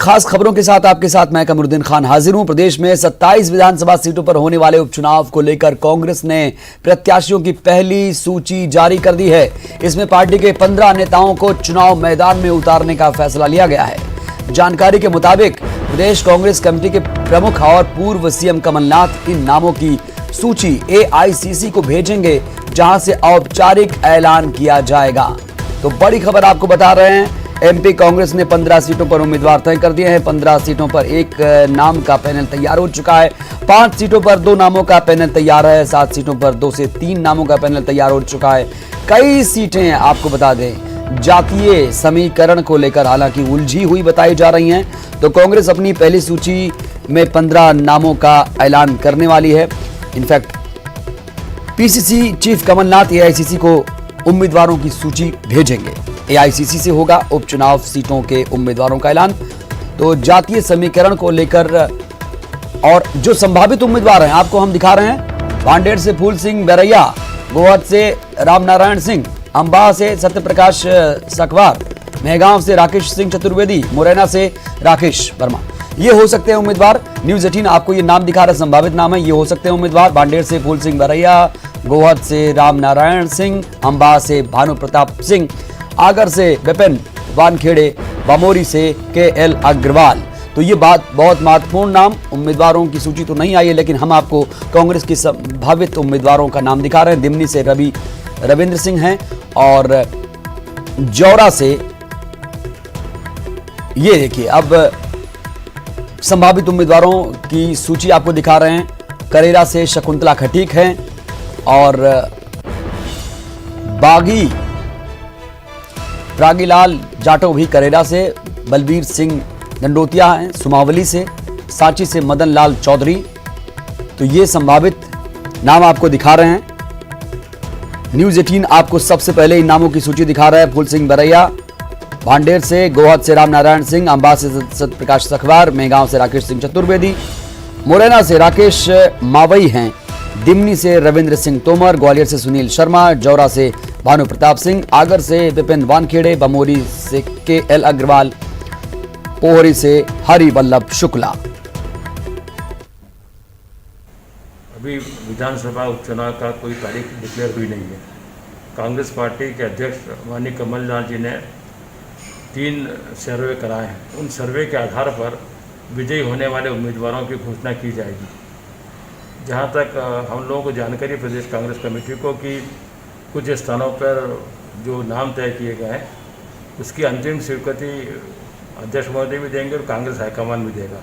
खास खबरों के साथ आपके साथ मैं कमरुद्दीन खान हाजिर हूं। प्रदेश में 27 विधानसभा सीटों पर होने वाले उपचुनाव को लेकर कांग्रेस ने प्रत्याशियों की पहली सूची जारी कर दी है। इसमें पार्टी के 15 नेताओं को चुनाव मैदान में उतारने का फैसला लिया गया है। जानकारी के मुताबिक प्रदेश कांग्रेस कमेटी के प्रमुख और पूर्व सीएम कमलनाथ इन नामों की सूची AICC को भेजेंगे, जहां से औपचारिक ऐलान किया जाएगा। तो बड़ी खबर आपको बता रहे हैं, MP कांग्रेस ने 15 सीटों पर उम्मीदवार तय कर दिए हैं। 15 सीटों पर एक नाम का पैनल तैयार हो चुका है। 5 सीटों पर 2 नामों का पैनल तैयार है। 7 सीटों पर 2 से 3 नामों का पैनल तैयार हो चुका है। कई सीटें आपको बता दें जातीय समीकरण को लेकर हालांकि उलझी हुई बताई जा रही हैं। तो कांग्रेस अपनी पहली सूची में 15 नामों का ऐलान करने वाली है। In fact PCC chief Kamalnath AICC को उम्मीदवारों की सूची भेजेंगे। AICC से होगा उपचुनाव सीटों के उम्मीदवारों का ऐलान। तो जातीय समीकरण को लेकर और जो संभावित उम्मीदवार हैं आपको हम दिखा रहे हैं। भांडेर से फूल सिंह बैरैया, गोहद से रामनारायण सिंह, अंबाह से सत्यप्रकाश सकवार, मेहगांव से राकेश सिंह चतुर्वेदी, मुरैना से राकेश वर्मा, ये हो सकते हैं उम्मीदवार। न्यूज़ 18 आपको ये नाम दिखा रहा है, संभावित नाम है, ये हो सकते हैं उम्मीदवार। भांडेर से फूल सिंह बैरैया, गोहद से रामनारायण सिंह, अंबाह से भानु प्रताप सिंह, आगर से विपिन वानखेड़े, बमोरी से KL अग्रवाल। तो ये बात बहुत महत्वपूर्ण नाम, उम्मीदवारों की सूची तो नहीं आई है, लेकिन हम आपको कांग्रेस की संभावित उम्मीदवारों का नाम दिखा रहे हैं। दिमनी से रविंद्र सिंह हैं और जौरा से ये देखिए अब संभावित उम्मीदवारों की सूची आपको दिखा रहे हैं। करेरा से शकुंतला खटीक हैं और प्रागीलाल जाटव भी करेरा से, बलबीर सिंह दंडोतिया हैं सुमावली से, सांची से मदन लाल चौधरी। तो ये संभावित नाम आपको दिखा रहे हैं। न्यूज़ 18 आपको सबसे पहले इन नामों की सूची दिखा रहा है। फूल सिंह बैरैया, भांडेर से, गोहद से रामनारायण सिंह, अंबाह से सत्यप्रकाश सकवार, मेहगांव से राकेश सिंह चतुर्वेदी, मुरैना से राकेश मावई हैं, दिमनी से रविंद्र सिंह तोमर, ग्वालियर से सुनील शर्मा, जौरा से भानु प्रताप सिंह, आगर से विपिन वानखेड़े, बमोरी से KL अग्रवाल, पोहरी से हरिवल्लभ शुक्ला। अभी विधानसभा उपचुनाव का कोई तारीख डिक्लेयर हुई नहीं है। कांग्रेस पार्टी के अध्यक्ष माननीय कमलनाथ जी ने 3 सर्वे कराए हैं। उन सर्वे के आधार पर विजयी होने वाले उम्मीदवारों की घोषणा की जाएगी। जहां तक हम लोगों को जानकारी प्रदेश कांग्रेस कमेटी को कि कुछ स्थानों पर जो नाम तय किए गए हैं उसकी अंतिम स्वीकृति अध्यक्ष महोदय भी देंगे और कांग्रेस हाईकमान भी देगा।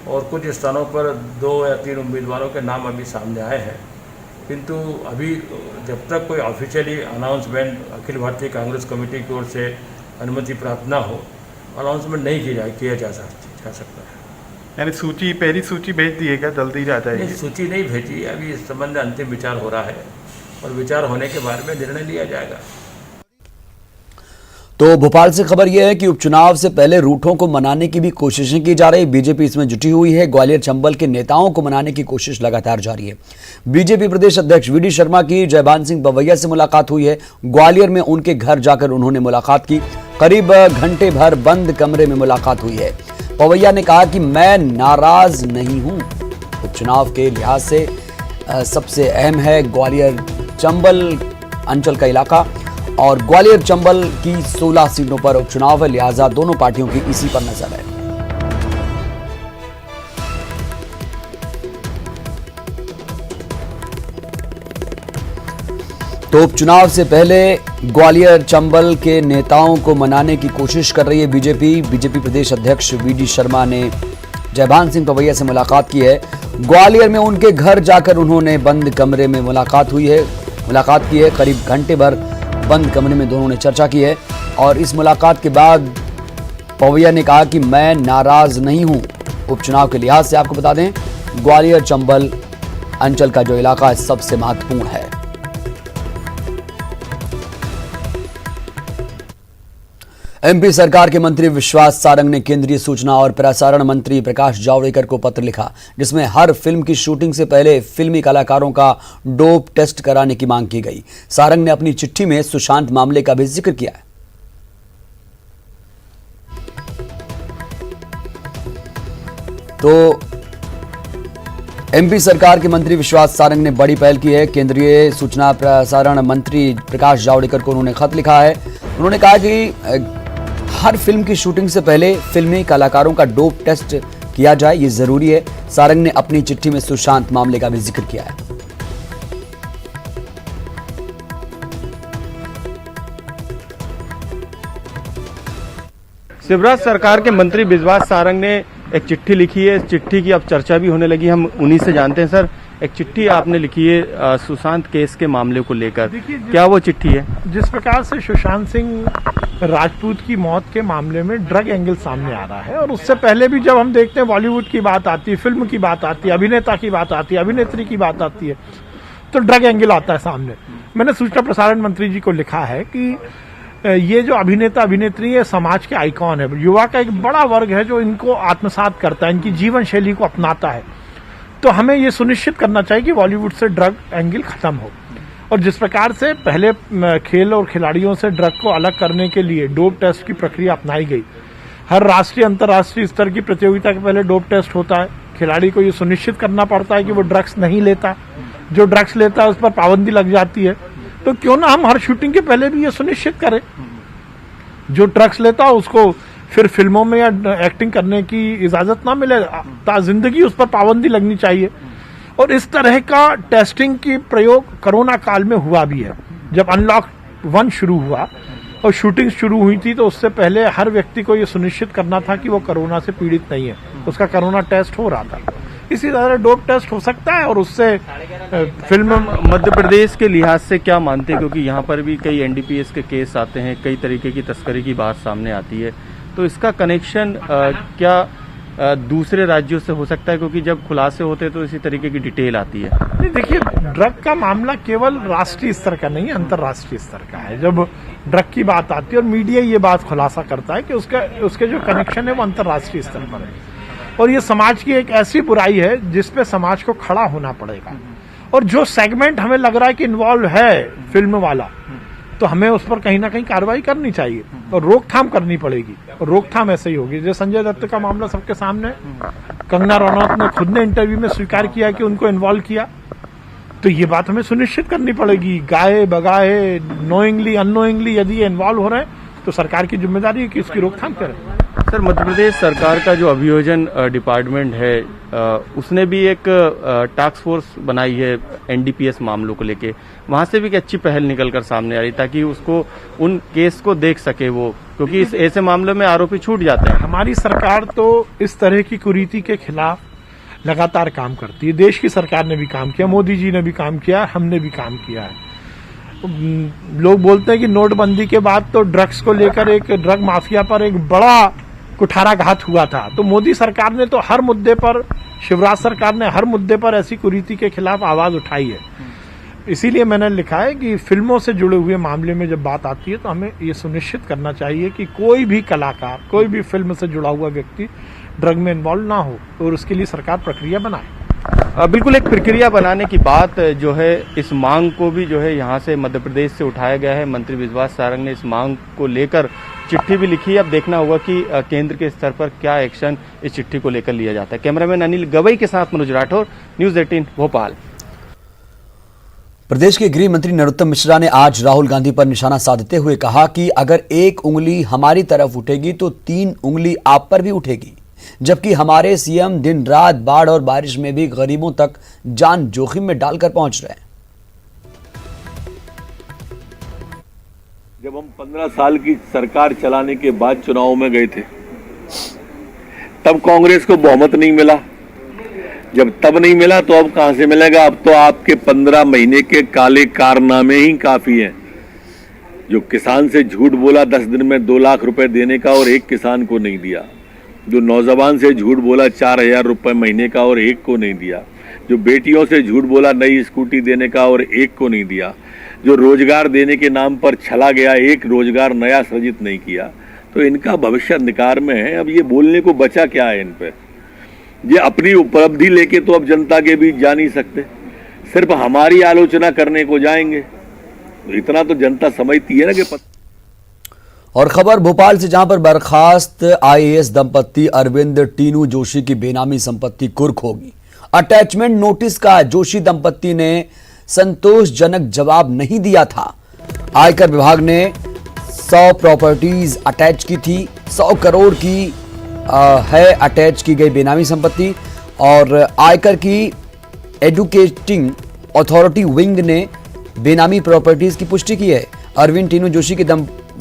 और कुछ स्थानों पर 2 या 3 उम्मीदवारों के नाम अभी सामने आए हैं, किंतु अभी जब तक कोई officially announcement Akhil Bharatiya Congress committee की ओर से अनुमति प्राप्त ना हो, अनाउंसमेंट नहीं किया जा सकता है। यानी पहली सूची भेज दिएगा, जल्दी आ जाएगी? सूची नहीं भेजी, अभी इस संबंध में अंतिम विचार हो रहा है और विचार होने के बाद में निर्णय लिया जाएगा। तो भोपाल से खबर यह है कि उपचुनाव से पहले रूठों को मनाने की भी कोशिशें की जा रही। बीजेपी इसमें जुटी हुई है। ग्वालियर चंबल के नेताओं को मनाने की कोशिश लगातार जारी है। बीजेपी प्रदेश अध्यक्ष VD शर्मा की जयभान सिंह पवैया से मुलाकात हुई है। ग्वालियर में उनके घर जाकर उन्होंने मुलाकात की। करीब घंटे भर बंद कमरे में मुलाकात हुई है। पवैया ने कहा कि मैं नाराज नहीं हूं। उपचुनाव के लिहाज से सबसे अहम है ग्वालियर चंबल अंचल का इलाका और ग्वालियर चंबल की 16 सीटों पर उपचुनाव है, लिहाजा दोनों पार्टियों की इसी पर नजर है। तो उपचुनाव से पहले ग्वालियर चंबल के नेताओं को मनाने की कोशिश कर रही है बीजेपी प्रदेश अध्यक्ष VD शर्मा ने जयभान सिंह पवैया से मुलाकात की है। ग्वालियर में उनके घर जाकर उन्होंने बंद कमरे में मुलाकात की है। करीब घंटे भर बंद कमरे में दोनों ने चर्चा की है और इस मुलाकात के बाद पवैया ने कहा कि मैं नाराज नहीं हूं। उपचुनाव के लिहाज से आपको बता दें ग्वालियर चंबल अंचल का जो इलाका है सबसे महत्वपूर्ण है। MP सरकार के मंत्री विश्वास सारंग ने केंद्रीय सूचना और प्रसारण मंत्री प्रकाश जावड़ेकर को पत्र लिखा, जिसमें हर फिल्म की शूटिंग से पहले फिल्मी कलाकारों का डोप टेस्ट कराने की मांग की गई। सारंग ने अपनी चिट्ठी में सुशांत मामले का भी जिक्र किया है। तो एमपी सरकार के मंत्री विश्वास सारंग ने बड़ी पहल की है। केंद्रीय सूचना प्रसारण मंत्री प्रकाश जावड़ेकर को उन्होंने खत लिखा है। उन्होंने कहा कि हर फिल्म की शूटिंग से पहले फिल्मी कलाकारों का डोप टेस्ट किया जाए, ये जरूरी है। सारंग ने अपनी चिट्ठी में सुशांत मामले का भी जिक्र किया है। शिवराज सरकार के मंत्री विश्वास सारंग ने एक चिट्ठी लिखी है। इस चिट्ठी की अब चर्चा भी होने लगी, हम उन्हीं से जानते हैं। सर, एक चिट्ठी आपने लिखी है सुशांत केस के मामले को लेकर, क्या वो चिट्ठी है? जिस प्रकार से सुशांत सिंह राजपूत की मौत के मामले में ड्रग एंगल सामने आ रहा है, और उससे पहले भी जब हम देखते हैं बॉलीवुड की बात आती है, फिल्म की बात आती है, अभिनेता की बात आती है, अभिनेत्री की बात आती है, तो ड्रग एंगल आता है सामने। मैंने सूचना प्रसारण मंत्री जी को लिखा है कि ये जो अभिनेता अभिनेत्री है समाज के आइकॉन है, युवा का एक बड़ा वर्ग है जो इनको आत्मसात करता है, इनकी जीवन शैली को अपनाता है। तो हमें ये सुनिश्चित करना चाहिए कि बॉलीवुड से ड्रग एंगल खत्म हो। और जिस प्रकार से पहले खेल और खिलाड़ियों से ड्रग को अलग करने के लिए डोप टेस्ट की प्रक्रिया अपनाई गई, हर राष्ट्रीय अंतर्राष्ट्रीय स्तर की प्रतियोगिता के पहले डोप टेस्ट होता है। खिलाड़ी को ये सुनिश्चित करना पड़ता है कि वो ड्रग्स नहीं लेता, जो ड्रग्स लेता है उस पर पाबंदी लग जाती है। तो क्यों ना हम हर शूटिंग के पहले भी ये सुनिश्चित करें, जो ड्रग्स लेता है उसको फिर फिल्मों में या एक्टिंग करने की इजाजत ना मिले, जिंदगी उस पर पाबंदी लगनी चाहिए। और इस तरह का टेस्टिंग की प्रयोग कोरोना काल में हुआ भी है। जब अनलॉक 1 शुरू हुआ और शूटिंग शुरू हुई थी, तो उससे पहले हर व्यक्ति को यह सुनिश्चित करना था कि वो कोरोना से पीड़ित नहीं है, उसका कोरोना टेस्ट हो रहा था। इसी तरह डोप टेस्ट हो सकता है और उससे फिल्म। मध्य प्रदेश के लिहाज से क्या मानते हैं, क्योंकि यहाँ पर भी कई एनडीपीएस के केस आते हैं, कई तरीके की तस्करी की बात सामने आती है, तो इसका कनेक्शन क्या दूसरे राज्यों से हो सकता है? क्योंकि जब खुलासे होते हैं तो इसी तरीके की डिटेल आती है। नहीं, देखिए, ड्रग का मामला केवल राष्ट्रीय स्तर का नहीं है, अंतर्राष्ट्रीय स्तर का है। जब ड्रग की बात आती है और मीडिया ये बात खुलासा करता है कि उसके जो कनेक्शन है वो अंतर्राष्ट्रीय स्तर पर है, और ये समाज की एक ऐसी बुराई है जिसपे समाज को खड़ा होना पड़ेगा। और जो सेगमेंट हमें लग रहा है कि इन्वॉल्व है फिल्म वाला, तो हमें उस पर कहीं ना कहीं कार्रवाई करनी चाहिए और रोकथाम करनी पड़ेगी। और रोकथाम ऐसे ही होगी। जैसे संजय दत्त का मामला सबके सामने, कंगना रनौत ने खुद ने इंटरव्यू में स्वीकार किया कि उनको इन्वॉल्व किया, तो ये बात हमें सुनिश्चित करनी पड़ेगी। गाए बगाए, नोइंगली अननोइंगली यदि ये इन्वॉल्व हो रहे हैं, तो सरकार की जिम्मेदारी है कि उसकी रोकथाम करें। सर, मध्य प्रदेश सरकार का जो अभियोजन डिपार्टमेंट है, उसने भी एक टास्क फोर्स बनाई है एनडीपीएस मामलों को लेके, वहां से भी एक अच्छी पहल निकलकर सामने आ रही, ताकि उसको उन केस को देख सके वो, क्योंकि इस ऐसे मामलों में आरोपी छूट जाते हैं। हमारी सरकार तो इस तरह की कुरीति के खिलाफ लगातार काम करती है। देश की सरकार ने भी काम किया, मोदी जी ने भी काम किया, हमने भी काम किया है। लोग बोलते हैं कि नोटबंदी के बाद तो ड्रग्स को लेकर, एक ड्रग माफिया पर एक बड़ा कुठाराघात हुआ था, तो मोदी सरकार ने तो हर मुद्दे पर, शिवराज सरकार ने हर मुद्दे पर ऐसी कुरीति के खिलाफ आवाज उठाई है। इसीलिए मैंने लिखा है कि फिल्मों से जुड़े हुए मामले में जब बात आती है तो हमें ये सुनिश्चित करना चाहिए कि कोई भी कलाकार, कोई भी फिल्म से जुड़ा हुआ व्यक्ति ड्रग में इन्वॉल्व ना हो, और उसके लिए सरकार प्रक्रिया बनाए। बिल्कुल, एक प्रक्रिया बनाने की बात जो है, इस मांग को भी जो है यहाँ से मध्य प्रदेश से उठाया गया है। मंत्री विश्वास सारंग ने इस मांग को लेकर चिट्ठी भी लिखी है। अब देखना होगा कि केंद्र के स्तर पर क्या एक्शन इस चिट्ठी को लेकर लिया जाता है। कैमरामैन अनिल गवई के साथ मनोज राठौर, न्यूज 18 भोपाल। प्रदेश के गृह मंत्री नरोत्तम मिश्रा ने आज राहुल गांधी पर निशाना साधते हुए कहा कि अगर एक उंगली हमारी तरफ उठेगी तो 3 उंगली आप पर भी उठेगी, जबकि हमारे सीएम दिन रात बाढ़ और बारिश में भी गरीबों तक जान जोखिम में डालकर पहुंच रहे हैं। जब हम 15 साल की सरकार चलाने के बाद चुनाव में गए थे, तब कांग्रेस को बहुमत नहीं मिला। जब तब नहीं मिला तो अब कहां से मिलेगा? अब तो आपके 15 महीने के काले कारनामे ही काफी हैं। जो किसान से झूठ बोला 10 दिन में 2 लाख रुपए देने का और एक किसान को नहीं दिया, जो नौजवान से झूठ बोला 4000 रुपए महीने का और एक को नहीं दिया, जो बेटियों से झूठ बोला नई स्कूटी देने का और एक को नहीं दिया, जो रोजगार देने के नाम पर छला गया, एक रोजगार नया सृजित नहीं किया, तो इनका भविष्य अंधकार में है। अब ये बोलने को बचा क्या है इन पे? ये अपनी उपलब्धि लेके तो अब जनता के बीच जा नहीं सकते, सिर्फ हमारी आलोचना करने को जाएंगे। तो इतना तो जनता समझती है ना कि और खबर भोपाल से, जहां पर बर्खास्त आईएएस दंपत्ति अरविंद टीनू जोशी की बेनामी संपत्ति कुर्क होगी। अटैचमेंट नोटिस का जोशी दंपत्ति ने संतोषजनक जवाब नहीं दिया था। आयकर विभाग ने 100 प्रॉपर्टीज अटैच की थी। 100 करोड़ की है अटैच की गई बेनामी संपत्ति, और आयकर की एजुकेटिंग अथॉरिटी विंग ने बेनामी प्रॉपर्टीज की पुष्टि की है। अरविंद टीनू जोशी की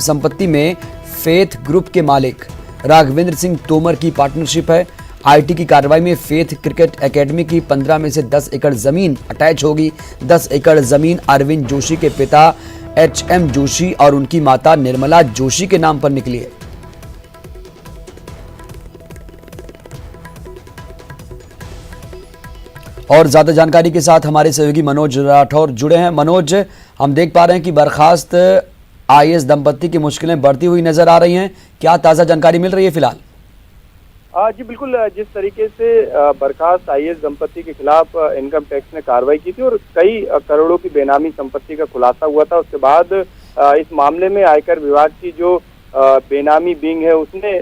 संपत्ति में फेथ ग्रुप के मालिक राघवेंद्र सिंह तोमर की पार्टनरशिप है। आईटी की कार्रवाई में फेथ क्रिकेट एकेडमी की 15 में से 10 एकड़ जमीन अटैच होगी। 10 एकड़ जमीन अरविंद जोशी के पिता HM जोशी और उनकी माता निर्मला जोशी के नाम पर निकली है। और ज्यादा जानकारी के साथ हमारे सहयोगी मनोज राठौर जुड़े हैं। मनोज, हम देख पा रहे हैं कि बर्खास्त आईएएस दंपत्ति की मुश्किलें बढ़ती हुई नजर आ रही हैं। क्या ताजा जानकारी मिल रही है फिलहाल? जी बिल्कुल, जिस तरीके से बर्खास्त आईएएस दंपत्ति के खिलाफ इनकम टैक्स ने कार्रवाई की थी और कई करोड़ों की बेनामी संपत्ति का खुलासा हुआ था, उसके बाद इस मामले में आयकर विभाग की जो बेनामी विंग है उसने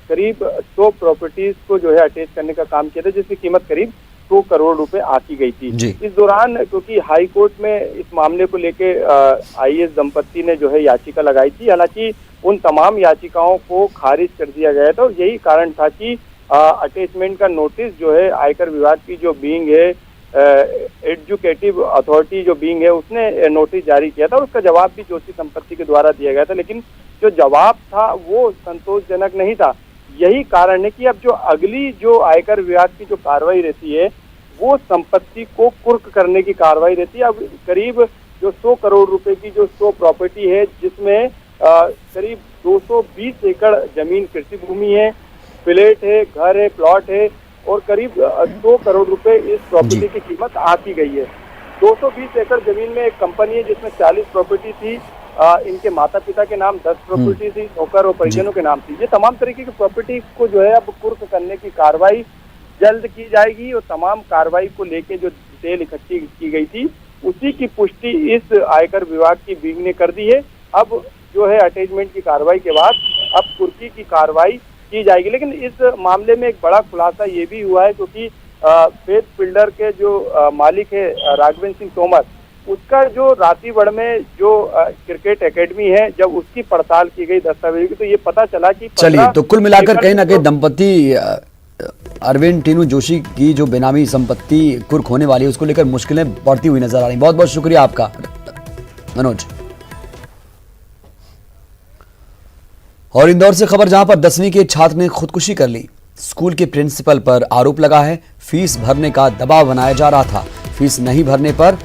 करीब 100 प्रॉपर्टीज को जो है अटैच करने का काम किया था, जिसकी कीमत करीब 100 करोड़ रुपए आकी गई थी। इस दौरान क्योंकि हाई कोर्ट में इस मामले को लेके आईएएस दंपत्ति ने जो है याचिका लगाई थी, हालांकि उन तमाम याचिकाओं को खारिज कर दिया गया था और यही कारण था कि अटैचमेंट का नोटिस जो है आयकर विभाग की जो विंग है, एजुकेटिव अथॉरिटी जो विंग है, उसने नोटिस जारी किया था और उसका जवाब भी जोशी संपत्ति के द्वारा दिया गया था, लेकिन जो जवाब था वो संतोषजनक नहीं था। यही कारण है कि अब जो अगली जो आयकर विभाग की जो कार्रवाई रहती है वो संपत्ति को कुर्क करने की कार्रवाई रहती है। अब करीब जो 100 करोड़ रुपए की जो 100 प्रॉपर्टी है, जिसमें करीब 220 एकड़ जमीन कृषि भूमि है, फ्लैट है, घर है, प्लॉट है और करीब 100 करोड़ रुपए इस प्रॉपर्टी की कीमत आकी गई है। 220 एकड़ जमीन में एक कंपनी है जिसमें 40 प्रॉपर्टी थी, इनके माता पिता के नाम 10 प्रॉपर्टी थी, नौकर और परिजनों के नाम थी। ये तमाम तरीके की प्रॉपर्टी को जो है अब कुर्क करने की कार्रवाई जल्द की जाएगी और तमाम कार्रवाई को लेके जो डिटेल इकट्ठी की गई थी उसी की पुष्टि इस आयकर विभाग की विंग ने कर दी है। अब जो है अटैचमेंट की कार्रवाई के बाद अब कुर्की की कार्रवाई की जाएगी। लेकिन इस मामले में एक बड़ा खुलासा ये भी हुआ है क्योंकि फेथ बिल्डर के जो मालिक है राघवेंद्र सिंह तोमर, उसका जो रातीगढ़ में जो क्रिकेट एकेडमी है, जब उसकी पड़ताल की गई दस्तावेज की तो ये पता चला कि चलिए, तो कुल मिलाकर कहीं ना कहीं दंपत्ति अरविंद टीनू जोशी की जो बेनामी संपत्ति कुर्क होने वाली है उसको लेकर मुश्किलें बढ़ती हुई नजर आ रही। बहुत बहुत शुक्रिया आपका मनोज। और इंदौर से खबर, जहां पर 10वीं के छात्र ने खुदकुशी कर ली। स्कूल के प्रिंसिपल पर आरोप लगा है फीस भरने का दबाव बनाया जा रहा था। फीस नहीं भरने पर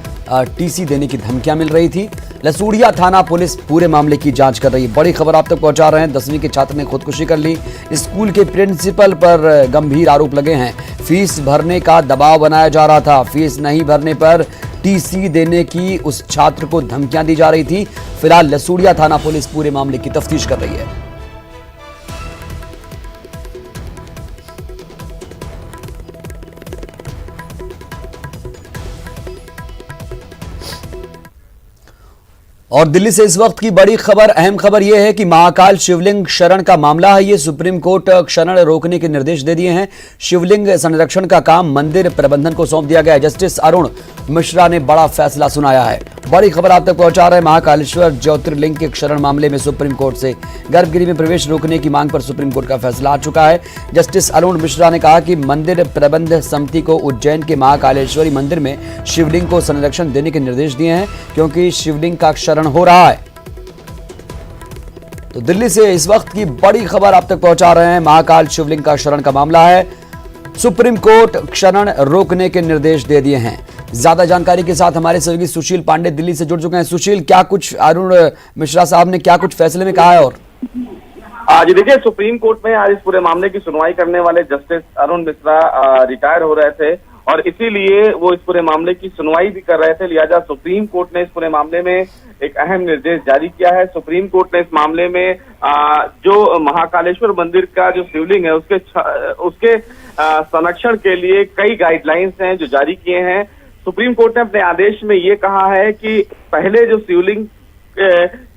टीसी देने की धमकियां मिल रही थी। लसूड़िया थाना पुलिस पूरे मामले की जांच कर रही है। बड़ी खबर आप तक पहुंचा रहे हैं। 10वीं के छात्र ने खुदकुशी कर ली। स्कूल के प्रिंसिपल पर गंभीर आरोप लगे हैं। फीस भरने का दबाव बनाया जा रहा था। फीस नहीं भरने पर टीसी देने की उस छात्र को धमकियां दी जा रही थी। फिलहाल लसूड़िया थाना पुलिस पूरे मामले की तफ्तीश कर रही है। और दिल्ली से इस वक्त की बड़ी खबर, अहम खबर यह है कि महाकाल शिवलिंग शरण का मामला है। ये सुप्रीम कोर्ट शरण रोकने के निर्देश दे दिए हैं। शिवलिंग संरक्षण का काम मंदिर प्रबंधन को सौंप दिया गया है। जस्टिस अरुण मिश्रा ने बड़ा फैसला सुनाया है। बड़ी खबर आप तक पहुंचा रहे हैं। महाकालेश्वर ज्योतिर्लिंग के शरण मामले में सुप्रीम कोर्ट से गर्भगृह में प्रवेश रोकने की मांग पर सुप्रीम कोर्ट का फैसला आ चुका है। जस्टिस अरुण मिश्रा ने कहा कि मंदिर प्रबंध समिति को उज्जैन के महाकालेश्वरी मंदिर में शिवलिंग को संरक्षण देने के निर्देश दिए हैं, क्योंकि शिवलिंग का शरण हो रहा है। तो दिल्ली से इस वक्त की बड़ी खबर आप तक पहुंचा रहे हैं। महाकाल शिवलिंग का शरण का मामला है। सुप्रीम कोर्ट शरण रोकने के निर्देश दे दिए हैं। ज्यादा जानकारी के साथ हमारे सहयोगी सुशील पांडे दिल्ली से जुड़ चुके हैं। सुशील, क्या कुछ अरुण मिश्रा साहब ने क्या कुछ फैसले में कहा है? और आज देखिए, सुप्रीम कोर्ट में आज इस पूरे मामले की सुनवाई करने वाले जस्टिस अरुण मिश्रा रिटायर हो रहे थे और इसीलिए वो इस पूरे मामले की सुनवाई भी कर रहे थे। लिहाजा सुप्रीम कोर्ट ने इस पूरे मामले में एक अहम निर्देश जारी किया है। सुप्रीम कोर्ट ने इस मामले में जो महाकालेश्वर मंदिर का जो शिवलिंग है उसके संरक्षण के लिए कई गाइडलाइंस हैं जो जारी किए हैं। सुप्रीम कोर्ट ने अपने आदेश में ये कहा है कि पहले जो शिवलिंग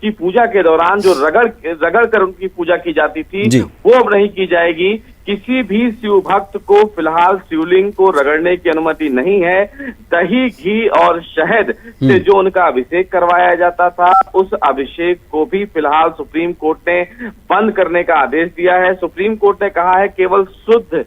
की पूजा के दौरान जो रगड़ कर उनकी पूजा की जाती थी वो अब नहीं की जाएगी। किसी भी शिव भक्त को फिलहाल शिवलिंग को रगड़ने की अनुमति नहीं है। दही, घी और शहद से जो उनका अभिषेक करवाया जाता था, उस अभिषेक को भी फिलहाल सुप्रीम कोर्ट ने बंद करने का आदेश दिया है। सुप्रीम कोर्ट ने कहा है केवल शुद्ध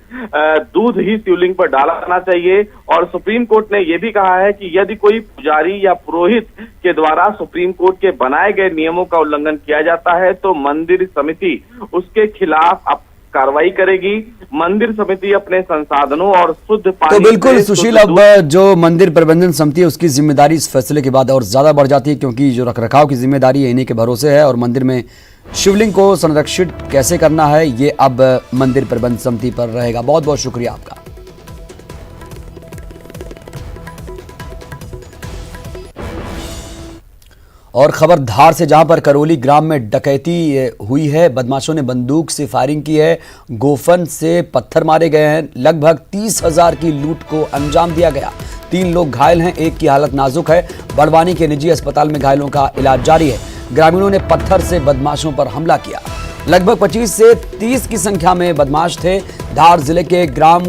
दूध ही शिवलिंग पर डाला जाना चाहिए। और सुप्रीम कोर्ट ने यह भी कहा है कि यदि कोई पुजारी या पुरोहित के द्वारा सुप्रीम कोर्ट के बनाए गए नियमों का उल्लंघन किया जाता है तो मंदिर समिति उसके खिलाफ कार्रवाई करेगी। मंदिर समिति अपने संसाधनों और शुद्ध पानी तो बिल्कुल सुशील, अब जो मंदिर प्रबंधन समिति है उसकी जिम्मेदारी इस फैसले के बाद और ज्यादा बढ़ जाती है, क्योंकि जो रखरखाव की जिम्मेदारी है इन्हीं के भरोसे है और मंदिर में शिवलिंग को संरक्षित कैसे करना है ये अब मंदिर प्रबंधन समिति पर रहेगा। बहुत बहुत शुक्रिया आपका। और खबर धार से, जहां पर करौली ग्राम में डकैती हुई है। बदमाशों ने बंदूक से फायरिंग की है, गोफन से पत्थर मारे गए हैं, लगभग 30,000 की लूट को अंजाम दिया गया। 3 लोग घायल हैं, एक की हालत नाजुक है। बड़वानी के निजी अस्पताल में घायलों का इलाज जारी है। ग्रामीणों ने पत्थर से बदमाशों पर हमला किया। लगभग 25 से 30 की संख्या में बदमाश थे। धार जिले के ग्राम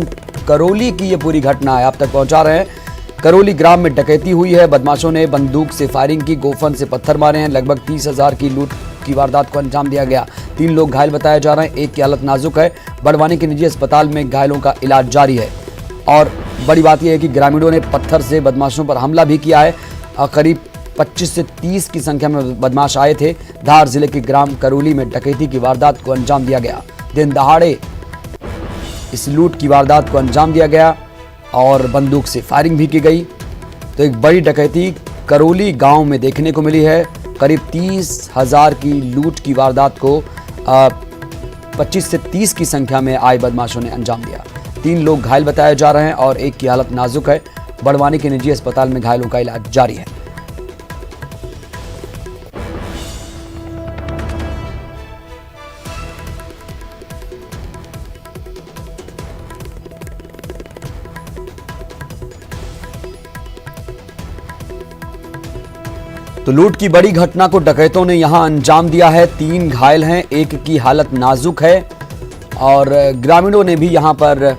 करौली की ये पूरी घटना है, आप तक पहुंचा रहे हैं। करौली ग्राम में डकैती हुई है, बदमाशों ने बंदूक से फायरिंग की, गोफन से पत्थर मारे हैं। लगभग 30,000 की लूट की वारदात को अंजाम दिया गया। 3 लोग घायल बताए जा रहे हैं, एक की हालत नाजुक है। बड़वानी के निजी अस्पताल में घायलों का इलाज जारी है। और बड़ी बात यह है कि ग्रामीणों ने पत्थर से बदमाशों पर हमला भी किया है। करीब 25 से 30 की संख्या में बदमाश आए थे। धार जिले के ग्राम करौली में डकैती की वारदात को अंजाम दिया गया। दिन दहाड़े इस लूट की वारदात को अंजाम दिया गया और बंदूक से फायरिंग भी की गई। तो एक बड़ी डकैती करौली गांव में देखने को मिली है। करीब 30,000 की लूट की वारदात को 25 से 30 की संख्या में आए बदमाशों ने अंजाम दिया। 3 लोग घायल बताए जा रहे हैं और एक की हालत नाजुक है। बड़वानी के निजी अस्पताल में घायलों का इलाज जारी है। तो लूट की बड़ी घटना को डकैतों ने यहां अंजाम दिया है। 3 घायल हैं, एक की हालत नाजुक है। और ग्रामीणों ने भी यहां पर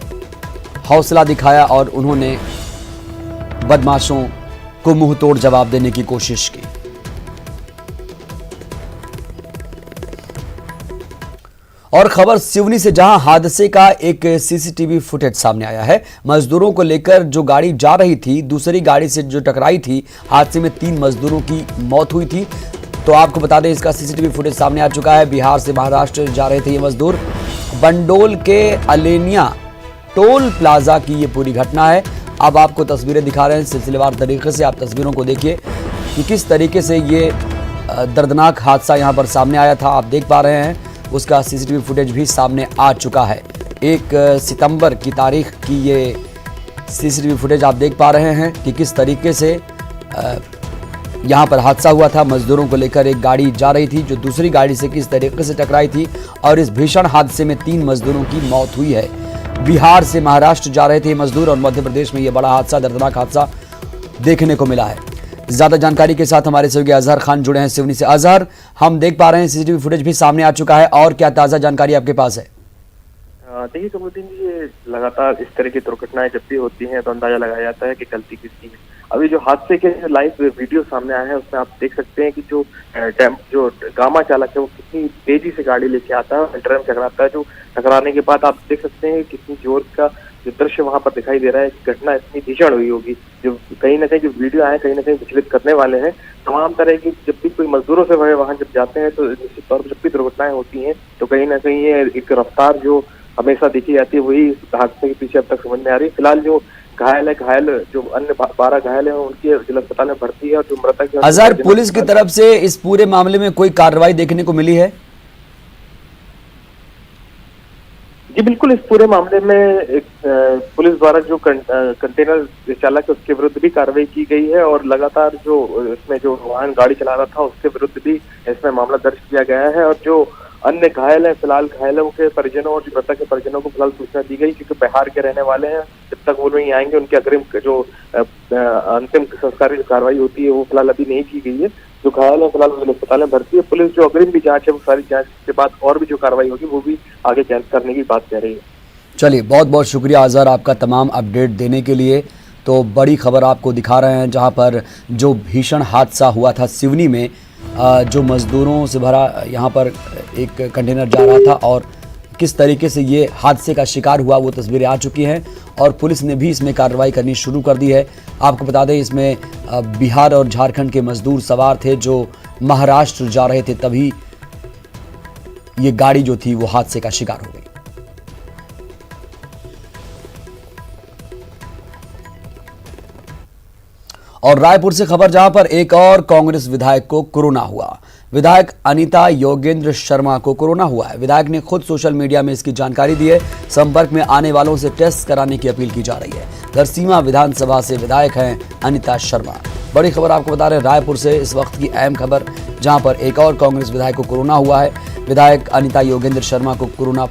हौसला दिखाया और उन्होंने बदमाशों को मुंह तोड़ जवाब देने की कोशिश की। और खबर सिवनी से, जहां हादसे का एक सीसीटीवी फुटेज सामने आया है। मजदूरों को लेकर जो गाड़ी जा रही थी, दूसरी गाड़ी से जो टकराई थी, हादसे में 3 मजदूरों की मौत हुई थी। तो आपको बता दें, इसका सीसीटीवी फुटेज सामने आ चुका है। बिहार से महाराष्ट्र जा रहे थे ये मजदूर। बंडोल के अलेनिया टोल प्लाजा की ये पूरी घटना है। अब आपको तस्वीरें दिखा रहे हैं सिलसिलेवार तरीके से। आप तस्वीरों को देखिए कि किस तरीके से ये दर्दनाक हादसा यहाँ पर सामने आया था। आप देख पा रहे हैं, उसका सीसीटीवी फुटेज भी सामने आ चुका है। 1 सितंबर की तारीख की ये सीसीटीवी फुटेज आप देख पा रहे हैं कि किस तरीके से यहाँ पर हादसा हुआ था। मजदूरों को लेकर एक गाड़ी जा रही थी जो दूसरी गाड़ी से किस तरीके से टकराई थी और इस भीषण हादसे में 3 मजदूरों की मौत हुई है। बिहार से महाराष्ट्र जा रहे थे मजदूर और मध्य प्रदेश में ये बड़ा हादसा, दर्दनाक हादसा देखने को मिला है। ज्यादा जानकारी के साथ हमारे सहयोगी अजहर खान जुड़े हैं सिवनी से। अजहर, हम देख पा रहे हैं सीसीटीवी फुटेज भी सामने आ चुका है, और क्या ताजा जानकारी आपके पास है? देखिए कमरुद्दीन जी, ये लगातार इस तरह की दुर्घटनाएं जब भी होती हैं तो अंदाजा लगाया जाता है कि गलती किसकी है। अभी जो हादसे के लाइव वीडियो सामने आए हैं उसमें आप देख सकते हैं कि जो गामा चालक है वो कितनी तेजी से गाड़ी लेके आता है और ड्रम टकराता है। जो टकराने के बाद आप देख सकते हैं कितनी जोर का जो दृश्य वहां पर दिखाई दे रहा है। घटना इतनी भीषण हुई होगी, जो कहीं ना कहीं जो वीडियो आए कहीं ना कहीं विचलित करने वाले हैं। तमाम तरह की जब भी कोई मजदूरों से भरे वाहन जब जाते हैं तो निश्चित तौर पर जब भी दुर्घटनाएं होती हैं तो कहीं ना कहीं ये एक रफ्तार जो हमेशा देखी जाती है वही हादसे के पीछे अब तक समझ में आ रही है। फिलहाल जो घायल जो अन्य 12 घायल हैं उनके जिला अस्पताल में भर्ती है और जो मृतक है। अजहर, पुलिस की तरफ से इस पूरे मामले में कोई कार्रवाई देखने को मिली है? जी बिल्कुल, इस पूरे मामले में एक पुलिस द्वारा जो कंटेनर चालक है उसके विरुद्ध भी कार्रवाई की गई है और लगातार जो इसमें जो वाहन गाड़ी चला रहा था उसके विरुद्ध भी इसमें मामला दर्ज किया गया है। और जो अन्य घायल है, फिलहाल घायलों के परिजनों और मृतक के परिजनों को फिलहाल सूचना दी गई क्योंकि बिहार के रहने वाले हैं। जब तक वो नहीं आएंगे उनके अग्रिम जो अंतिम संस्कार की कार्रवाई होती है वो फिलहाल अभी नहीं की गई है। जो घायल है फिलहाल विभिन्न अस्पताल में भर्ती है। पुलिस जो अग्रिम भी जांच है वो सारी जांच के बाद और भी जो कार्रवाई होगी वो भी आगे करने की बात कह रही है। चलिए, बहुत बहुत शुक्रिया अजहर आपका तमाम अपडेट देने के लिए। तो बड़ी खबर आपको दिखा रहे हैं, जहां पर जो भीषण हादसा हुआ था सिवनी में, जो मज़दूरों से भरा यहाँ पर एक कंटेनर जा रहा था और किस तरीके से ये हादसे का शिकार हुआ वो तस्वीरें आ चुकी हैं और पुलिस ने भी इसमें कार्रवाई करनी शुरू कर दी है। आपको बता दें, इसमें बिहार और झारखंड के मजदूर सवार थे जो महाराष्ट्र जा रहे थे, तभी ये गाड़ी जो थी वो हादसे का शिकार हो गई। और रायपुर से खबर, जहां पर एक और कांग्रेस विधायक को कोरोना हुआ। विधायक अनीता योगेंद्र शर्मा को कोरोना हुआ है। विधायक ने खुद सोशल मीडिया में इसकी जानकारी दी है। संपर्क में आने वालों से टेस्ट कराने की अपील की जा रही है। धरसींवा विधानसभा से विधायक हैं अनीता शर्मा। बड़ी खबर आपको बता रहे हैं रायपुर से, इस वक्त की अहम खबर, जहां पर एक और कांग्रेस विधायक को कोरोना हुआ है। विधायक अनीता योगेंद्र शर्मा को कोरोना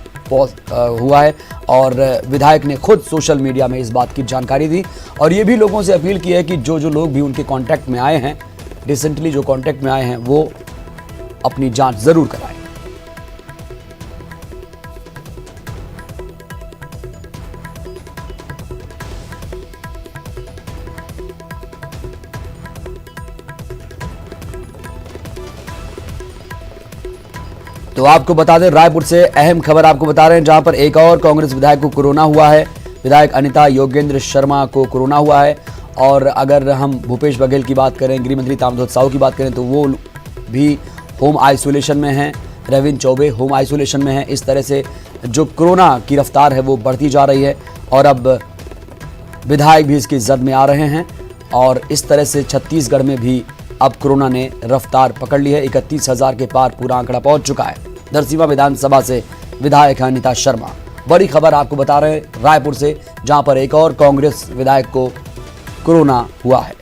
हुआ है और विधायक ने खुद सोशल मीडिया में इस बात की जानकारी दी और ये भी लोगों से अपील की है कि जो जो लोग भी उनके कांटेक्ट में आए हैं, रिसेंटली जो कांटेक्ट में आए हैं, वो अपनी जांच जरूर कराएं। तो आपको बता दें, रायपुर से अहम खबर आपको बता रहे हैं, जहां पर एक और कांग्रेस विधायक को कोरोना हुआ है। विधायक अनीता योगेंद्र शर्मा को कोरोना हुआ है और अगर हम भूपेश बघेल की बात करें, गृह मंत्री ताम्रध्वज साहू की बात करें, तो वो भी होम आइसोलेशन में हैं। रविंद्र चौबे होम आइसोलेशन में हैं। इस तरह से जो कोरोना की रफ्तार है वो बढ़ती जा रही है और अब विधायक भी इसकी जद में आ रहे हैं और इस तरह से छत्तीसगढ़ में भी अब कोरोना ने रफ्तार पकड़ ली है। 31,000 के पार पूरा आंकड़ा पहुंच चुका है। धरसींवा विधानसभा से विधायक अनीता शर्मा। बड़ी खबर आपको बता रहे हैं रायपुर से, जहां पर एक और कांग्रेस विधायक को कोरोना हुआ है।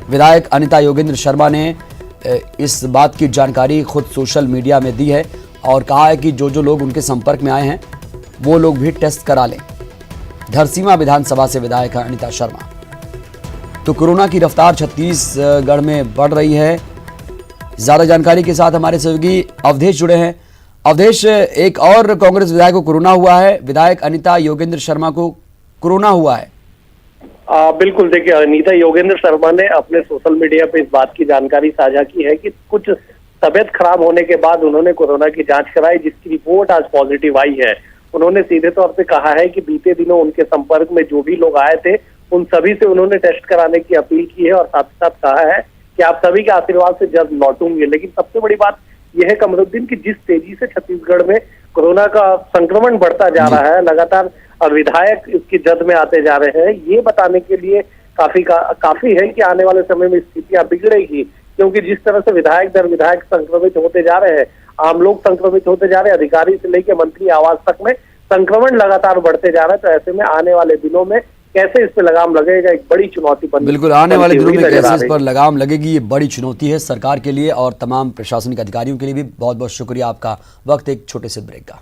विधायक अनीता योगेंद्र शर्मा ने इस बात की जानकारी खुद सोशल मीडिया में दी है और कहा है कि जो जो लोग उनके संपर्क में आए हैं वो लोग भी टेस्ट करा लें। धरसींवा विधानसभा से विधायक अनीता शर्मा। तो कोरोना की रफ्तार छत्तीसगढ़ में बढ़ रही है। ज्यादा जानकारी के साथ हमारे सहयोगी अवधेश जुड़े हैं। अवधेश, एक और कांग्रेस विधायक को कोरोना हुआ है। विधायक अनीता योगेंद्र शर्मा को कोरोना हुआ है। बिल्कुल, देखिए, अनीता योगेंद्र शर्मा ने अपने सोशल मीडिया पे इस बात की जानकारी साझा की है कि कुछ तबियत खराब होने के बाद उन्होंने कोरोना की जांच कराई, जिसकी रिपोर्ट आज पॉजिटिव आई है। उन्होंने सीधे तौर पे कहा है कि बीते दिनों उनके संपर्क में जो भी लोग आए थे उन सभी से उन्होंने टेस्ट कराने की अपील की है और साथ ही साथ कहा है कि आप सभी के आशीर्वाद से जल्द लौटूंगे। लेकिन सबसे बड़ी बात यह है कमरुद्दीन की जिस तेजी से छत्तीसगढ़ में कोरोना का संक्रमण बढ़ता जा रहा है, लगातार विधायक इसकी जद में आते जा रहे हैं, ये बताने के लिए काफी है कि आने वाले समय में स्थितियां बिगड़ेगी। क्योंकि जिस तरह से विधायक दर विधायक संक्रमित होते जा रहे हैं, आम लोग संक्रमित होते जा रहे हैं, अधिकारी से लेकर मंत्री आवास तक में संक्रमण लगातार बढ़ते जा रहा है। तो ऐसे में आने वाले दिनों में कैसे इस पर लगाम लगेगा, एक बड़ी चुनौती बन बिल्कुल आने वाले दिनों में कैसे इस पर लगाम लगेगी, ये बड़ी चुनौती है सरकार के लिए और तमाम प्रशासनिक अधिकारियों के लिए भी। बहुत बहुत शुक्रिया आपका। वक्त एक छोटे से ब्रेक का।